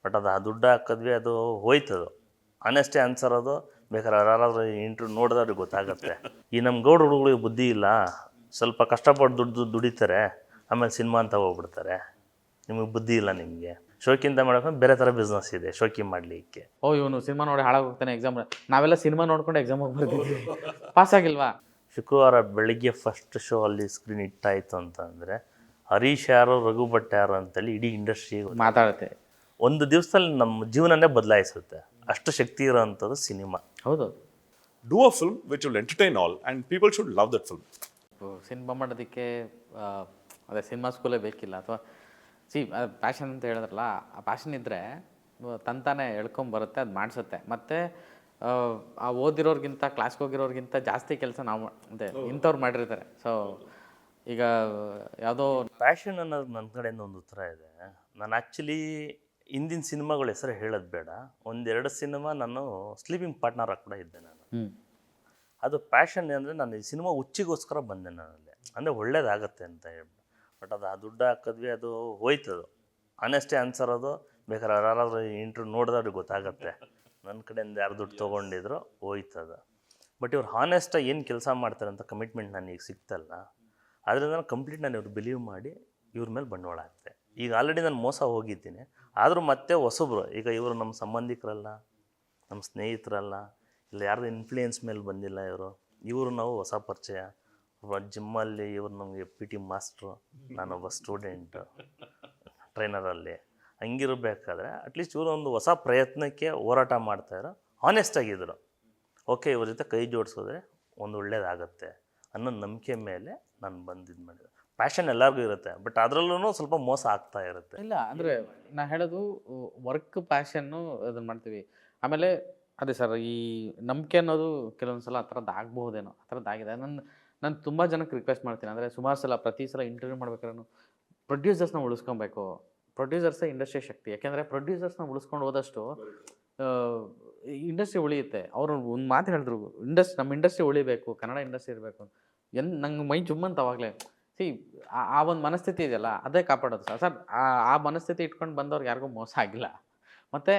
But ಅದು ಆ ದುಡ್ಡು ಹಾಕಿದ್ವಿ, ಅದು ಹೋಯ್ತದು. ಆನೆಸ್ಟೇ ಆನ್ಸರ್ ಅದು. ಬೇಕಾದ್ರೆ ಯಾರಾದ್ರೂ ಇಂಟ್ರ್ಯೂ ನೋಡಿದವ್ರಿಗೆ ಗೊತ್ತಾಗುತ್ತೆ. ಈ ನಮ್ಮ ಗೌಡ ಹುಡುಗಳಿಗೆ ಬುದ್ಧಿ ಇಲ್ಲ, ಸ್ವಲ್ಪ ಕಷ್ಟಪಟ್ಟು ದುಡಿತಾರೆ, ಆಮೇಲೆ ಸಿನಿಮಾ ಅಂತ ಹೋಗ್ಬಿಡ್ತಾರೆ. ನಿಮಗೆ ಬುದ್ಧಿ ಇಲ್ಲ, ನಿಮಗೆ ಶೋಕಿಂತ ಮಾಡೋಕೆ ಬೇರೆ ಥರ ಬಿಸ್ನೆಸ್ ಇದೆ ಶೋಕಿ ಮಾಡಲಿಕ್ಕೆ. ಇವನು ಸಿನಿಮಾ ನೋಡಿ ಹಾಳಾಗೋಗ್ತಾನೆ ಎಕ್ಸಾಮ್. ನಾವೆಲ್ಲ ಸಿನಿಮಾ ನೋಡ್ಕೊಂಡು ಎಕ್ಸಾಮ್ ಹೋಗಿ ಬರ್ತಿದ್ವಿ, ಪಾಸ್ ಆಗಿಲ್ವಾ? ಶುಕ್ರವಾರ ಬೆಳಿಗ್ಗೆ ಫಸ್ಟ್ ಶೋ ಅಲ್ಲಿ ಸ್ಕ್ರೀನ್ ಇಟ್ಟಾಯಿತು ಅಂತಂದರೆ ಹರೀಶ್ ಯಾರು, ರಘು ಭಟ್ ಯಾರು ಅಂತೇಳಿ ಇಡೀ ಇಂಡಸ್ಟ್ರಿ ಮಾತಾಡುತ್ತೆ. ಒಂದು ದಿವಸದಲ್ಲಿ ನಮ್ಮ ಜೀವನನೇ ಬದಲಾಯಿಸುತ್ತೆ. ಅಷ್ಟು ಶಕ್ತಿ ಇರೋವಂಥದ್ದು ಸಿನಿಮಾ. ಹೌದು. Do a film which will entertain all and people should love that film. Cinema ಮಾಡೋದಕ್ಕೆ ಅದೇ ಸಿನಿಮಾ ಸ್ಕೂಲೇ ಬೇಕಿಲ್ಲ, ಅಥವಾ ಪ್ಯಾಷನ್ ಅಂತ ಹೇಳಿದ್ರಲ್ಲ, ಆ ಪ್ಯಾಷನ್ ಇದ್ದರೆ ತಂತಾನೆ ಎಳ್ಕೊಂಬರುತ್ತೆ, ಅದು ಮಾಡಿಸುತ್ತೆ. ಮತ್ತು ಆ ಓದಿರೋರ್ಗಿಂತ ಕ್ಲಾಸ್ಗೆ ಹೋಗಿರೋರ್ಗಿಂತ ಜಾಸ್ತಿ ಕೆಲಸ ನಾವು ಅದೇ ಇಂಥವ್ರು ಮಾಡಿರ್ತಾರೆ. ಸೊ ಈಗ ಯಾವುದೋ ಪ್ಯಾಷನ್ ಅನ್ನೋದು ನನ್ನ ಕಡೆಯಿಂದ ಒಂದು ಉತ್ತರ ಇದೆ. ನಾನು ಆ್ಯಕ್ಚುಲಿ ಹಿಂದಿನ ಸಿನಿಮಾಗಳ ಹೆಸರು ಹೇಳೋದು ಬೇಡ, ಒಂದೆರಡು ಸಿನಿಮಾ ನಾನು ಸ್ಲೀಪಿಂಗ್ ಪಾರ್ಟ್ನರಾಗಿ ಕೂಡ ಇದ್ದೆ ನಾನು. ಅದು ಪ್ಯಾಷನ್ ಅಂದರೆ ನಾನು ಈ ಸಿನಿಮಾ ಹುಚ್ಚಿಗೋಸ್ಕರ ಬಂದೆ ನಾನಲ್ಲಿ, ಅಂದರೆ ಒಳ್ಳೇದಾಗತ್ತೆ ಅಂತ ಹೇಳ್ಬಿಟ್ಟು. ಬಟ್ ಅದು ಆ ದುಡ್ಡು ಹಾಕಿದ್ವಿ, ಅದು ಹೋಯ್ತದು. ಆನೆಸ್ಟೇ ಆನ್ಸರ್ ಅದು. ಬೇಕಾದ್ರೆ ಯಾರಾದ್ರೂ ಇಂಟ್ರ್ಯೂ ನೋಡಿದವ್ರಿಗೆ ಗೊತ್ತಾಗತ್ತೆ. ನನ್ನ ಕಡೆಯಿಂದ ಯಾರು ದುಡ್ಡು ತೊಗೊಂಡಿದ್ರು ಹೋಯ್ತದ. ಬಟ್ ಇವ್ರು ಹಾನೆಸ್ಟಾಗಿ ಏನು ಕೆಲಸ ಮಾಡ್ತಾರೆ ಅಂತ ಕಮಿಟ್ಮೆಂಟ್ ನನಗೆ ಸಿಗ್ತಲ್ಲ, ಅದರಿಂದ ನಾನು ಕಂಪ್ಲೀಟ್ ನಾನು ಇವ್ರು ಬಿಲೀವ್ ಮಾಡಿ ಇವ್ರ ಮೇಲೆ ಬಂಡವಾಳ ಹಾಕ್ತೆ. ಈಗ ಆಲ್ರೆಡಿ ನಾನು ಮೋಸ ಹೋಗಿದ್ದೀನಿ, ಆದರೂ ಮತ್ತೆ ಹೊಸಬ್ರು, ಈಗ ಇವರು ನಮ್ಮ ಸಂಬಂಧಿಕರಲ್ಲ, ನಮ್ಮ ಸ್ನೇಹಿತರಲ್ಲ, ಇಲ್ಲ ಯಾರ್ದು ಇನ್ಫ್ಲೂಯೆನ್ಸ್ ಮೇಲೆ ಬಂದಿಲ್ಲ ಇವರು ನಾವು ಹೊಸ ಪರಿಚಯ. ಜಿಮ್ಮಲ್ಲಿ ಇವರು ನಮಗೆ PT ಮಾಸ್ಟ್ರು, ನಾನೊಬ್ಬ ಸ್ಟೂಡೆಂಟು ಟ್ರೈನರಲ್ಲಿ. ಹಂಗಿರಬೇಕಾದ್ರೆ ಅಟ್ಲೀಸ್ಟ್ ಇವರು ಒಂದು ಹೊಸ ಪ್ರಯತ್ನಕ್ಕೆ ಹೋರಾಟ ಮಾಡ್ತಾಯಿರೋ, ಹಾನೆಸ್ಟಾಗಿದ್ದರು. ಓಕೆ, ಇವ್ರ ಜೊತೆ ಕೈ ಜೋಡಿಸಿದ್ರೆ ಒಂದು ಒಳ್ಳೇದಾಗತ್ತೆ ಅನ್ನೋ ನಂಬಿಕೆ ಮೇಲೆ ನಾನು ಬಂದಿದ್ದು ಮಾಡಿದೆ. ಪ್ಯಾಷನ್ ಎಲ್ಲರಿಗೂ ಇರುತ್ತೆ, ಬಟ್ ಅದರಲ್ಲೂ ಸ್ವಲ್ಪ ಮೋಸ ಆಗ್ತಾ ಇರುತ್ತೆ. ಇಲ್ಲ ಅಂದರೆ ನಾ ಹೇಳೋದು ವರ್ಕ್ ಪ್ಯಾಷನ್ನು ಅದನ್ನು ಮಾಡ್ತೀವಿ. ಆಮೇಲೆ ಅದೇ ಸರ್, ಈ ನಂಬಿಕೆ ಅನ್ನೋದು ಕೆಲವೊಂದು ಸಲ ಆ ಥರದ್ದು ಆಗ್ಬಹುದೇನೋ, ಆ ಥರದ್ದು ಆಗಿದೆ. ನಾನು ತುಂಬ ಜನಕ್ಕೆ ರಿಕ್ವೆಸ್ಟ್ ಮಾಡ್ತೀನಿ. ಅಂದರೆ ಸುಮಾರು ಸಲ ಪ್ರತಿ ಸಲ ಇಂಟರ್ವ್ಯೂ ಮಾಡ್ಬೇಕಾದ್ರೂ ಪ್ರೊಡ್ಯೂಸರ್ಸ್ನ ಉಳಿಸ್ಕೊಬೇಕು. ಪ್ರೊಡ್ಯೂಸರ್ಸೇ ಇಂಡಸ್ಟ್ರಿ ಶಕ್ತಿ. ಯಾಕೆಂದರೆ ಪ್ರೊಡ್ಯೂಸರ್ಸ್ನ ಉಳಿಸ್ಕೊಂಡು ಹೋದಷ್ಟು ಇಂಡಸ್ಟ್ರಿ ಉಳಿಯುತ್ತೆ. ಅವರು ಒಂದು ಮಾತು ಹೇಳಿದ್ರು, ನಮ್ಮ ಇಂಡಸ್ಟ್ರಿ ಉಳಿಬೇಕು, ಕನ್ನಡ ಇಂಡಸ್ಟ್ರಿ ಇರಬೇಕು. ನಂಗೆ ಮೈ ಜುಮ್ಮಂತ ಅವಾಗಲೇ ಆ ಒಂದು ಮನಸ್ಥಿತಿ ಇದೆಯಲ್ಲ, ಅದೇ ಕಾಪಾಡೋದು ಸರ್. ಆ ಮನಸ್ಥಿತಿ ಇಟ್ಕೊಂಡು ಬಂದವ್ರಿಗೆ ಯಾರಿಗೂ ಮೋಸ ಆಗಿಲ್ಲ. ಮತ್ತು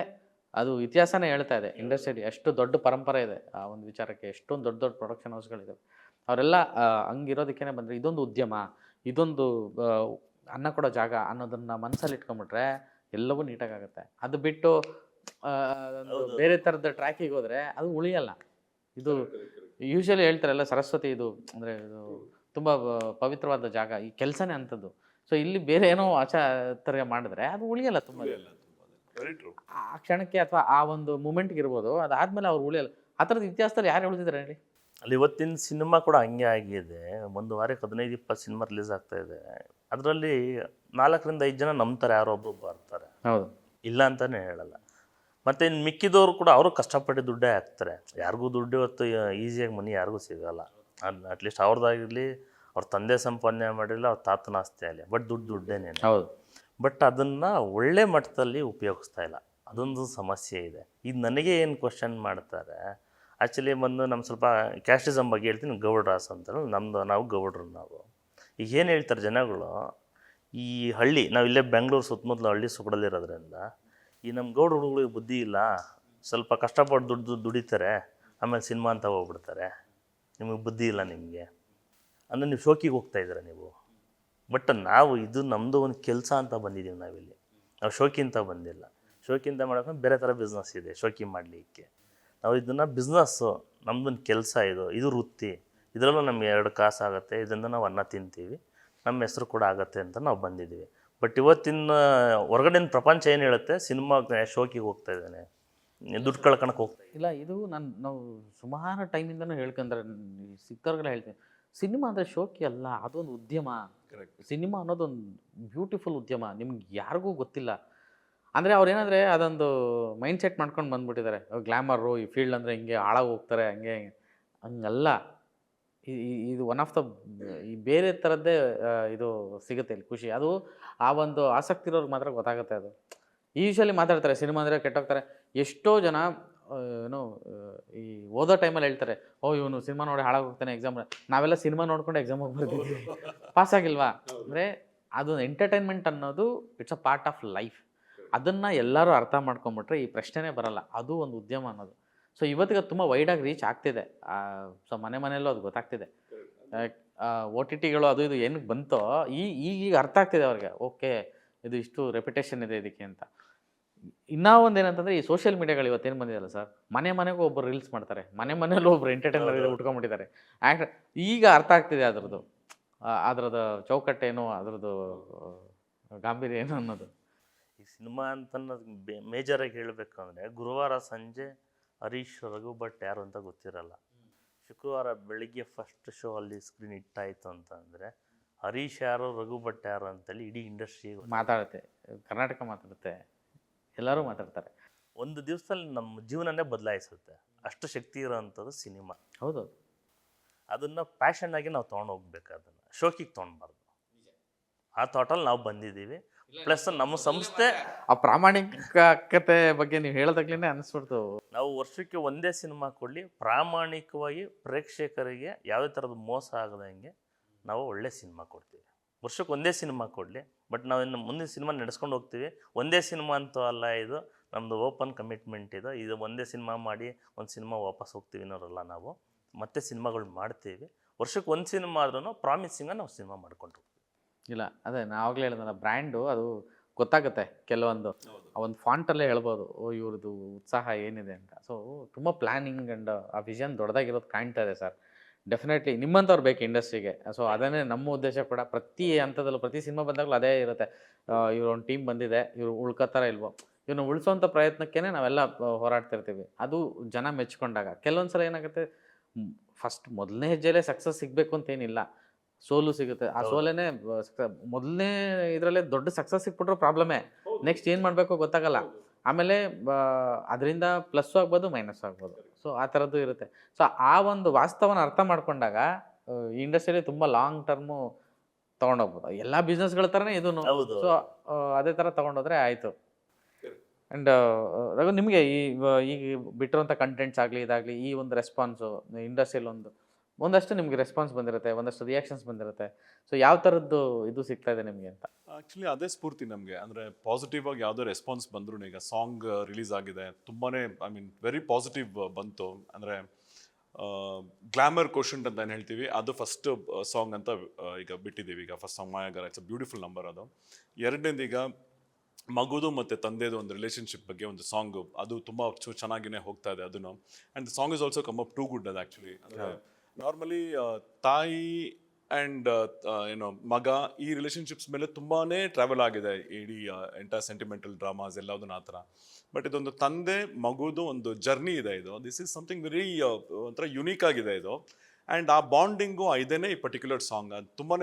ಅದು ಇತಿಹಾಸನೇ ಹೇಳ್ತಾ ಇದೆ, ಇಂಡಸ್ಟ್ರಿಯಲ್ಲಿ ಎಷ್ಟು ದೊಡ್ಡ ಪರಂಪರೆ ಇದೆ ಆ ಒಂದು ವಿಚಾರಕ್ಕೆ. ಎಷ್ಟೊಂದು ದೊಡ್ಡ ದೊಡ್ಡ ಪ್ರೊಡಕ್ಷನ್ ಹೌಸ್ಗಳಿದೆ. ಅವರೆಲ್ಲ ಹಂಗಿರೋದಕ್ಕೇ ಬಂದರೆ ಇದೊಂದು ಉದ್ಯಮ, ಇದೊಂದು ಅನ್ನ ಕೊಡೋ ಜಾಗ ಅನ್ನೋದನ್ನು ಮನಸ್ಸಲ್ಲಿ ಇಟ್ಕೊಂಡ್ಬಿಟ್ರೆ ಎಲ್ಲವೂ ನೀಟಾಗುತ್ತೆ. ಅದು ಬಿಟ್ಟು ಬೇರೆ ಥರದ ಟ್ರ್ಯಾಕಿಗೆ ಹೋದರೆ ಅದು ಉಳಿಯಲ್ಲ. ಇದು ಯೂಶಲಿ ಹೇಳ್ತಾರಲ್ಲ, ಸರಸ್ವತಿ ಇದು ಅಂದರೆ ಇದು ತುಂಬ ಪವಿತ್ರವಾದ ಜಾಗ, ಈ ಕೆಲಸನೇ ಅಂಥದ್ದು. ಸೊ ಇಲ್ಲಿ ಬೇರೆ ಏನೋ ಆಚಾರ ಮಾಡಿದ್ರೆ ಅದು ಉಳಿಯಲ್ಲ. ತುಂಬ ಆ ಕ್ಷಣಕ್ಕೆ ಅಥವಾ ಆ ಒಂದು ಮೂಮೆಂಟ್ಗೆ ಇರ್ಬೋದು, ಅದಾದಮೇಲೆ ಅವ್ರು ಉಳಿಯಲ್ಲ. ಆ ಥರದ ಇತಿಹಾಸದಲ್ಲಿ ಯಾರು ಉಳಿದಿದ್ದಾರೆ ಹೇಳಿ? ಅಲ್ಲಿ ಇವತ್ತಿನ ಸಿನಿಮಾ ಕೂಡ ಹಂಗೆ ಆಗಿದೆ. ಒಂದು ವಾರಕ್ಕೆ 15-20 ಸಿನಿಮಾ ರಿಲೀಸ್ ಆಗ್ತಾ ಇದೆ. ಅದರಲ್ಲಿ 4-5 ಜನ ನಂಬ್ತಾರೆ, ಯಾರೊಬ್ಬರು ಬರ್ತಾರೆ. ಹೌದು, ಇಲ್ಲ ಅಂತಲೇ ಹೇಳಲ್ಲ. ಮತ್ತು ಇನ್ನು ಮಿಕ್ಕಿದವರು ಕೂಡ ಅವರು ಕಷ್ಟಪಟ್ಟು ದುಡ್ಡೇ ಹಾಕ್ತಾರೆ. ಯಾರಿಗೂ ದುಡ್ಡು ಇವತ್ತು ಈಸಿಯಾಗಿ ಮನಿ ಯಾರಿಗೂ ಸಿಗೋಲ್ಲ. ಅಟ್ಲೀಸ್ಟ್ ಅವ್ರದ್ದಾಗಿರಲಿ, ಅವ್ರ ತಂದೆ ಸಂಪಾದನೆ ಮಾಡಿರಲಿಲ್ಲ, ಅವ್ರ ತಾತನ ಆಸ್ತಿ ಆಗಲಿ, ಬಟ್ ದುಡ್ಡೇನೆ. ಹೌದು. ಬಟ್ ಅದನ್ನು ಒಳ್ಳೆ ಮಟ್ಟದಲ್ಲಿ ಉಪಯೋಗಿಸ್ತಾ ಇಲ್ಲ, ಅದೊಂದು ಸಮಸ್ಯೆ ಇದೆ. ಇದು ನನಗೆ ಏನು ಕ್ವಶನ್ ಮಾಡ್ತಾರೆ ಆ್ಯಕ್ಚುಲಿ ಬಂದು ನಮ್ಮ ಸ್ವಲ್ಪ ಕ್ಯಾಸ್ಟಿಸಮ್ ಬಗ್ಗೆ ಹೇಳ್ತೀನಿ. ಗೌಡ್ರಾಸ್ ಅಂತಾರೆ, ನಾವು ಗೌಡ್ರು. ಈಗ ಏನು ಹೇಳ್ತಾರೆ ಜನಗಳು, ಈ ಹಳ್ಳಿ ನಾವು ಇಲ್ಲೇ ಬೆಂಗಳೂರು ಸುತ್ತಮುತ್ತಲು ಹಳ್ಳಿ ಸುಗಡಲ್ಲಿರೋದ್ರಿಂದ ಈ ನಮ್ಮ ಗೌಡ ಹುಡುಗಳಿಗೆ ಬುದ್ಧಿ ಇಲ್ಲ, ಸ್ವಲ್ಪ ಕಷ್ಟಪಟ್ಟು ದುಡಿತಾರೆ, ಆಮೇಲೆ ಸಿನಿಮಾ ಅಂತ ಹೋಗ್ಬಿಡ್ತಾರೆ. ನಿಮಗೆ ಬುದ್ಧಿ ಇಲ್ಲ ನಿಮಗೆ ಅಂದರೆ ನೀವು ಶೋಕಿಗೆ ಹೋಗ್ತಾಯಿದ್ದೀರ ನೀವು. ಬಟ್ ನಾವು ಇದು ನಮ್ಮದು ಒಂದು ಕೆಲಸ ಅಂತ ಬಂದಿದ್ದೀವಿ ನಾವಿಲ್ಲಿ. ನಾವು ಶೋಕಿ ಅಂತ ಬಂದಿಲ್ಲ. ಶೋಕಿ ಅಂತ ಮಾಡೋಕೆ ಬೇರೆ ಥರ ಬಿಸ್ನೆಸ್ ಇದೆ ಶೋಕಿ ಮಾಡಲಿಕ್ಕೆ. ನಾವು ಇದನ್ನು ಬಿಸ್ನೆಸ್ಸು, ನಮ್ಮದೊಂದು ಕೆಲಸ, ಇದು ವೃತ್ತಿ. ಇದರಲ್ಲೂ ನಮಗೆ 2 ಕಾಸು ಆಗುತ್ತೆ, ಇದರಿಂದ ನಾವು ಅನ್ನ ತಿಂತೀವಿ, ನಮ್ಮ ಹೆಸರು ಕೂಡ ಆಗುತ್ತೆ ಅಂತ ನಾವು ಬಂದಿದ್ದೀವಿ. ಬಟ್ ಇವತ್ತಿನ ಹೊರಗಡೆನ ಪ್ರಪಂಚ ಏನು ಹೇಳುತ್ತೆ, ಸಿನಿಮಾ ಶೋಕಿಗೆ ಹೋಗ್ತಾ ಇದ್ದಾನೆ, ದುಡ್ಡು ಕಳ್ಕೊಳಕ್ಕೆ ಹೋಗ್ತಾ ಇಲ್ಲ. ಇದು ನಾವು ಸುಮಾರು ಟೈಮಿಂದನೂ ಹೇಳ್ಕೊಂಡ್ರೆ ಸಿಕ್ಕವ್ರಿಗೆಲ್ಲ ಹೇಳ್ತೀನಿ, ಸಿನಿಮಾ ಅಂದರೆ ಶೋಕಿ ಅಲ್ಲ, ಅದೊಂದು ಉದ್ಯಮ. ಸಿನಿಮಾ ಅನ್ನೋದೊಂದು ಬ್ಯೂಟಿಫುಲ್ ಉದ್ಯಮ. ನಿಮ್ಗೆ ಯಾರಿಗೂ ಗೊತ್ತಿಲ್ಲ. ಅಂದರೆ ಅವ್ರೇನಂದರೆ ಅದೊಂದು ಮೈಂಡ್ ಸೆಟ್ ಮಾಡ್ಕೊಂಡು ಬಂದುಬಿಟ್ಟಿದ್ದಾರೆ. ಗ್ಲ್ಯಾಮರು, ಈ ಫೀಲ್ಡ್ ಅಂದರೆ ಹಿಂಗೆ ಹಾಳಾಗಿ ಹೋಗ್ತಾರೆ, ಹಂಗಲ್ಲ. ಇದು ಒನ್ ಆಫ್ ದ ಈ ಬೇರೆ ಥರದ್ದೇ ಇದು ಸಿಗುತ್ತೆ ಇಲ್ಲಿ ಖುಷಿ. ಅದು ಆ ಒಂದು ಆಸಕ್ತಿ ಇರೋರಿಗೆ ಮಾತ್ರ ಗೊತ್ತಾಗುತ್ತೆ. ಅದು ಯೂಶಲಿ ಮಾತಾಡ್ತಾರೆ ಸಿನಿಮಾ ಅಂದರೆ ಕೆಟ್ಟೋಗ್ತಾರೆ. ಎಷ್ಟೋ ಜನ ಏನೋ ಈ ಓದೋ ಟೈಮಲ್ಲಿ ಹೇಳ್ತಾರೆ, ಇವನು ಸಿನಿಮಾ ನೋಡಿ ಹಾಳಾಗೋಗ್ತಾನೆ ಎಕ್ಸಾಮ್. ನಾವೆಲ್ಲ ಸಿನಿಮಾ ನೋಡ್ಕೊಂಡು ಎಕ್ಸಾಮ್ ಹೋಗಿ ಬರ್ತಿದ್ವಿ, ಪಾಸ್ ಆಗಿಲ್ವಾ? ಅಂದರೆ ಅದು ಎಂಟರ್ಟೈನ್ಮೆಂಟ್ ಅನ್ನೋದು it's a part of life. ಅದನ್ನು ಎಲ್ಲರೂ ಅರ್ಥ ಮಾಡ್ಕೊಂಬಿಟ್ರೆ ಈ ಪ್ರಶ್ನೆನೇ ಬರಲ್ಲ. ಅದು ಒಂದು ಉದ್ಯಮ ಅನ್ನೋದು. ಸೊ ಇವತ್ತಿಗೆ ಅದು ತುಂಬ ವೈಡಾಗಿ ರೀಚ್ ಆಗ್ತಿದೆ. ಸೊ ಮನೆಯಲ್ಲೂ ಅದು ಗೊತ್ತಾಗ್ತಿದೆ. OTTಗಳು ಅದು ಇದು ಏನಕ್ಕೆ ಬಂತೋ ಈಗ ಅರ್ಥ ಆಗ್ತಿದೆ ಅವ್ರಿಗೆ. ಓಕೆ, ಇದು ಇಷ್ಟು ರೆಪ್ಯುಟೇಷನ್ ಇದೆ ಇದಕ್ಕೆ ಅಂತ. ಇನ್ನೂ ಒಂದು ಏನಂತಂದರೆ, ಈ ಸೋಷಿಯಲ್ ಮೀಡಿಯಾಗಳು ಇವತ್ತೇನು ಬಂದಿದೆಯಲ್ಲ ಸರ್, ಮನೆಗೂ ಒಬ್ಬರು ರೀಲ್ಸ್ ಮಾಡ್ತಾರೆ, ಮನೆಯಲ್ಲೂ ಒಬ್ಬರು ಎಂಟರ್ಟೈನರ್ ಇದೆ ಉಟ್ಕೊಂಡ್ಬಿಟ್ಟಿದ್ದಾರೆ. ಈಗ ಅರ್ಥ ಆಗ್ತಿದೆ ಅದ್ರದ್ದು ಚೌಕಟ್ಟೇನು, ಅದ್ರದ್ದು ಗಾಂಭೀರ್ಯ ಏನು ಅನ್ನೋದು. ಈ ಸಿನಿಮಾ ಅಂತ ಮೇಜರಾಗಿ ಹೇಳಬೇಕು ಅಂದರೆ, ಗುರುವಾರ ಸಂಜೆ ಹರೀಶ್ ರಘು ಭಟ್ ಯಾರು ಅಂತ ಗೊತ್ತಿರಲ್ಲ. ಶುಕ್ರವಾರ ಬೆಳಿಗ್ಗೆ ಫಸ್ಟ್ ಶೋ ಅಲ್ಲಿ ಸ್ಕ್ರೀನ್ ಇಟ್ಟಾಯಿತು ಅಂತಂದರೆ ಹರೀಶ್ ಯಾರು, ರಘು ಭಟ್ ಯಾರು ಅಂತೇಳಿ ಇಡೀ ಇಂಡಸ್ಟ್ರಿ ಮಾತಾಡುತ್ತೆ, ಕರ್ನಾಟಕ ಮಾತಾಡುತ್ತೆ, ಎಲ್ಲರೂ ಮಾತಾಡ್ತಾರೆ. ಒಂದು ದಿವಸದಲ್ಲಿ ನಮ್ಮ ಜೀವನನೇ ಬದಲಾಯಿಸುತ್ತೆ. ಅಷ್ಟು ಶಕ್ತಿ ಇರೋವಂಥದ್ದು ಸಿನಿಮಾ. ಹೌದು. ಅದನ್ನು ಪ್ಯಾಷನ್ನಾಗಿ ನಾವು ತೊಗೊಂಡೋಗ್ಬೇಕು, ಅದನ್ನು ಶೋಕಿಗೆ ತೊಗೊಳ್ಬಾರ್ದು. ಆ ಥಾಟಲ್ಲಿ ನಾವು ಬಂದಿದ್ದೀವಿ. ಪ್ಲಸ್ ನಮ್ಮ ಸಂಸ್ಥೆ ಆ ಪ್ರಾಮಾಣಿಕತೆ ಬಗ್ಗೆ ನೀವು ಹೇಳೋದಾಗ್ಲೇ ಅನಿಸ್ಬಿಡ್ತು. ನಾವು ವರ್ಷಕ್ಕೆ ಒಂದೇ ಸಿನಿಮಾ ಕೊಡಲಿ, ಪ್ರಾಮಾಣಿಕವಾಗಿ ಪ್ರೇಕ್ಷಕರಿಗೆ ಯಾವುದೇ ಥರದ ಮೋಸ ಆಗದಂಗೆ ನಾವು ಒಳ್ಳೆ ಸಿನಿಮಾ ಕೊಡ್ತೀವಿ. ವರ್ಷಕ್ಕೆ ಒಂದೇ ಸಿನಿಮಾ ಕೊಡಲಿ, ಬಟ್ ನಾವು ಇನ್ನು ಮುಂದಿನ ಸಿನಿಮಾ ನಡೆಸ್ಕೊಂಡು ಹೋಗ್ತೀವಿ. ಒಂದೇ ಸಿನಿಮಾ ಅಂತೂ ಅಲ್ಲ, ಇದು ನಮ್ಮದು ಓಪನ್ ಕಮಿಟ್ಮೆಂಟ್ ಇದು ಒಂದೇ ಸಿನಿಮಾ ಮಾಡಿ ಒಂದು ಸಿನಿಮಾ ವಾಪಸ್ ಹೋಗ್ತೀವಿ ಅನ್ನೋರಲ್ಲ ನಾವು. ಮತ್ತೆ ಸಿನಿಮಾಗಳು ಮಾಡ್ತೀವಿ. ವರ್ಷಕ್ಕೆ ಒಂದು ಸಿನಿಮಾ ಆದ್ರೂ ಪ್ರಾಮಿಸಿಂಗ ನಾವು ಸಿನಿಮಾ ಮಾಡ್ಕೊಂಡು ಹೋಗ್ತೀವಿ. ಇಲ್ಲ, ಅದೇ ನಾವಾಗಲೇ ಹೇಳಿದ್ನಲ್ಲ, ಬ್ರ್ಯಾಂಡು ಅದು ಗೊತ್ತಾಗುತ್ತೆ. ಕೆಲವೊಂದು ಆ ಒಂದು ಫಾಂಟಲ್ಲೇ ಹೇಳ್ಬೋದು, ಇವ್ರದ್ದು ಉತ್ಸಾಹ ಏನಿದೆ ಅಂತ. ಸೊ ತುಂಬ ಪ್ಲ್ಯಾನಿಂಗ್ ಆ್ಯಂಡ್ ಆ ವಿಷನ್ ದೊಡ್ಡದಾಗಿರೋದು ಕಾಣ್ತಾ ಇದೆ ಸರ್. ಡೆಫಿನೆಟ್ಲಿ ನಿಮ್ಮಂಥವ್ರು ಬೇಕು ಇಂಡಸ್ಟ್ರಿಗೆ. ಸೊ ಅದನ್ನೇ ನಮ್ಮ ಉದ್ದೇಶ ಕೂಡ. ಪ್ರತಿ ಹಂತದಲ್ಲೂ ಪ್ರತಿ ಸಿನಿಮಾ ಬಂದಾಗಲೂ ಅದೇ ಇರುತ್ತೆ. ಇವ್ರೊಂದು ಟೀಮ್ ಬಂದಿದೆ, ಇವ್ರು ಉಳ್ಕೋತಾರ ಇಲ್ವೋ, ಇವ್ರನ್ನ ಉಳಿಸೋಂಥ ಪ್ರಯತ್ನಕ್ಕೇ ನಾವೆಲ್ಲ ಹೋರಾಡ್ತಿರ್ತೀವಿ. ಅದು ಜನ ಮೆಚ್ಕೊಂಡಾಗ. ಕೆಲವೊಂದು ಸಲ ಏನಾಗುತ್ತೆ, ಫಸ್ಟ್ ಮೊದಲನೇ ಹೆಜ್ಜೆಯಲ್ಲೇ ಸಕ್ಸಸ್ ಸಿಗಬೇಕು ಅಂತೇನಿಲ್ಲ, ಸೋಲು ಸಿಗುತ್ತೆ. ಆ ಸೋಲೇನೆ ಮೊದಲನೇ ಇದರಲ್ಲೇ ದೊಡ್ಡ ಸಕ್ಸಸ್ ಸಿಕ್ಬಿಟ್ರೆ ಪ್ರಾಬ್ಲಮೇ. ನೆಕ್ಸ್ಟ್ ಏನು ಮಾಡಬೇಕು ಗೊತ್ತಾಗಲ್ಲ. ಆಮೇಲೆ ಅದರಿಂದ ಪ್ಲಸ್ಸು ಆಗ್ಬೋದು, ಮೈನಸ್ ಆಗ್ಬೋದು. ಸೊ ಆ ಥರದ್ದು ಇರುತ್ತೆ. ಸೊ ಆ ಒಂದು ವಾಸ್ತವನ ಅರ್ಥ ಮಾಡ್ಕೊಂಡಾಗ ಈ ಇಂಡಸ್ಟ್ರಿಯಲ್ಲಿ ತುಂಬ ಲಾಂಗ್ ಟರ್ಮು ತೊಗೊಂಡೋಗ್ಬೋದು. ಎಲ್ಲ ಬಿಸ್ನೆಸ್ಗಳ ಥರನೇ ಇದೂ. ಸೊ ಅದೇ ಥರ ತೊಗೊಂಡೋದ್ರೆ ಆಯಿತು. ಆ್ಯಂಡ್ ರಘು, ನಿಮಗೆ ಈಗ ಬಿಟ್ಟಿರೋಂಥ ಕಂಟೆಂಟ್ಸ್ ಆಗಲಿ ಇದಾಗಲಿ, ಈ ಒಂದು ರೆಸ್ಪಾನ್ಸು ಇಂಡಸ್ಟ್ರಿಯಲ್ಲಿ ಒಂದಷ್ಟು ನಿಮಗೆ ರೆಸ್ಪಾನ್ಸ್ ಬಂದಿರುತ್ತೆ, ಒಂದಷ್ಟು ರಿಯಾಕ್ಷನ್ಸ್ ಬಂದಿರುತ್ತೆ. ಸೊ ಯಾವ ಥರದ್ದು ಇದು ಸಿಗ್ತಾ ಇದೆ ನಿಮಗೆ ಅಂತ? ಆ್ಯಕ್ಚುಲಿ ಅದೇ ಸ್ಫೂರ್ತಿ ನಮಗೆ. ಅಂದರೆ ಪಾಸಿಟಿವ್ ಆಗಿ ಯಾವುದೋ ರೆಸ್ಪಾನ್ಸ್ ಬಂದರೂ, ಈಗ ಸಾಂಗ್ ರಿಲೀಸ್ ಆಗಿದೆ, ತುಂಬಾ ವೆರಿ ಪಾಸಿಟಿವ್ ಬಂತು. ಅಂದರೆ ಗ್ಲಾಮರ್ ಕ್ವಶಂಟ್ ಅಂತ ಏನು ಹೇಳ್ತೀವಿ, ಅದು ಫಸ್ಟ್ ಸಾಂಗ್ ಅಂತ ಈಗ ಬಿಟ್ಟಿದ್ದೀವಿ. ಈಗ first song Mayagara, it's a beautiful number. ಅದು ಎರಡನೇದು ಈಗ ಮಗುದು ಮತ್ತು ತಂದೆದು ಒಂದು ರಿಲೇಷನ್ಶಿಪ್ ಬಗ್ಗೆ ಒಂದು ಸಾಂಗು, ಅದು ತುಂಬ ಚೆನ್ನಾಗಿನೇ ಹೋಗ್ತಾ ಇದೆ ಅದನ್ನು. And the song is also come up too good ಅದು ಆ್ಯಕ್ಚುಲಿ. ಅಂದರೆ ನಾರ್ಮಲಿ ತಾಯಿ ಆ್ಯಂಡ್ ಮಗ ಈ ರಿಲೇಷನ್ಶಿಪ್ಸ್ ಮೇಲೆ ತುಂಬಾ ಟ್ರಾವೆಲ್ ಆಗಿದೆ ಇಡೀ ಎಂಟೈರ್ ಸೆಂಟಿಮೆಂಟಲ್ ಡ್ರಾಮಾಸ್ ಎಲ್ಲದನ್ನು ಆ ಥರ. ಬಟ್ ಇದೊಂದು ತಂದೆ ಮಗುದು ಒಂದು ಜರ್ನಿ ಇದೆ. ದಿಸ್ ಈಸ್ ಸಮಥಿಂಗ್ ವೆರಿ ಒಂಥರ ಯುನೀಕ್ ಆಗಿದೆ ಇದು. ಆ್ಯಂಡ್ ಆ ಬಾಂಡಿಂಗು ಇದೇನೇ ಈ ಪರ್ಟಿಕ್ಯುಲರ್ ಸಾಂಗ್. ಅದು ತುಂಬಾ